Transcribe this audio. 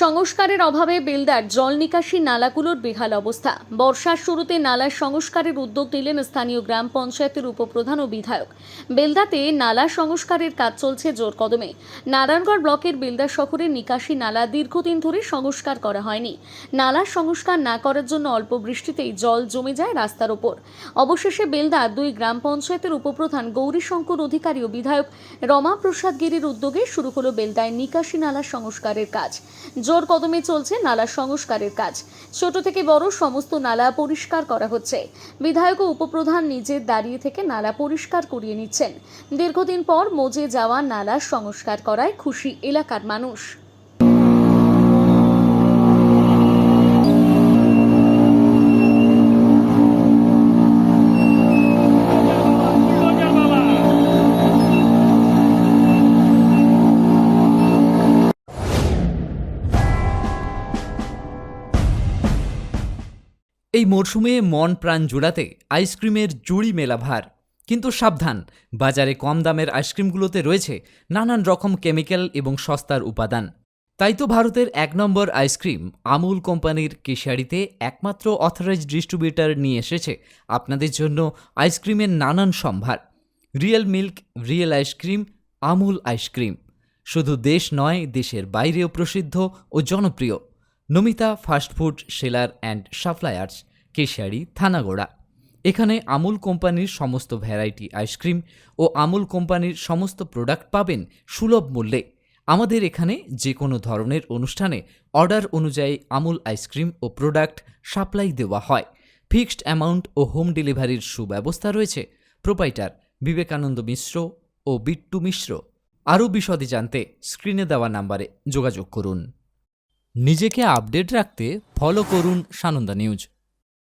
সংস্কারের অভাবে বেলদার জল নিকাশি নালাগুলোর বেহাল অবস্থা। বর্ষার শুরুতে নালার সংস্কারের উদ্যোগ নিলেন স্থানীয় গ্রাম পঞ্চায়েতের উপপ্রধান ও বিধায়ক। বেলদাতে নালা সংস্কারের কাজ চলছে জোর কদমে। নারায়ণগড় ব্লকের বেলদা শহরের নিকাশি নালা দীর্ঘদিন ধরে সংস্কার করা হয়নি। নালার সংস্কার না করার জন্য অল্প বৃষ্টিতেই জল জমে যায় রাস্তার ওপর। অবশেষে বেলদা দুই গ্রাম পঞ্চায়েতের উপপ্রধান গৌরীশঙ্কর অধিকারী ও বিধায়ক রমা প্রসাদ গিরির উদ্যোগে শুরু হলো বেলদায় নিকাশি নালা সংস্কারের কাজ। জোর কদমে চলছে নালা সংস্কারের কাজ। ছোট থেকে বড় সমস্ত নালা পরিষ্কার করা হচ্ছে। বিধায়ক ও উপপ্রধান নিজে দাঁড়িয়ে থেকে নালা পরিষ্কার করিয়ে নিচ্ছেন। দীর্ঘদিন পর মজে যাওয়া নালা সংস্কার করায় খুশি এলাকার মানুষ। এই মরশুমে মন প্রাণ জোড়াতে আইসক্রিমের জুড়ি মেলা ভার। কিন্তু সাবধান, বাজারে কম দামের আইসক্রিমগুলোতে রয়েছে নানান রকম কেমিক্যাল এবং সস্তার উপাদান। তাই তো ভারতের ১ নম্বর আইসক্রিম আমুল কোম্পানির কেশিয়াড়িতে একমাত্র অথরাইজড ডিস্ট্রিবিউটর নিয়ে এসেছে আপনাদের জন্য আইসক্রিমের নানান সম্ভার। Real milk, real ice cream, Amul ice cream শুধু দেশ নয়, দেশের বাইরেও প্রসিদ্ধ ও জনপ্রিয়। Namita fast food seller and suppliers, Keshiary, Thanagora. এখানে আমুল কোম্পানির সমস্ত ভ্যারাইটি আইসক্রিম ও আমুল কোম্পানির সমস্ত প্রোডাক্ট পাবেন সুলভ মূল্যে। আমাদের এখানে যে কোনো ধরনের অনুষ্ঠানে অর্ডার অনুযায়ী আমুল আইসক্রিম ও প্রোডাক্ট সাপ্লাই দেওয়া হয়। ফিক্সড অ্যামাউন্ট ও হোম ডেলিভারির সুব্যবস্থা রয়েছে। প্রোপাইটার বিবেকানন্দ মিশ্র ও বিট্টু মিশ্র। আরও বিশদে জানতে স্ক্রিনে দেওয়া নাম্বারে যোগাযোগ করুন। নিজেকে আপডেট রাখতে ফলো করুন সানন্দা নিউজ।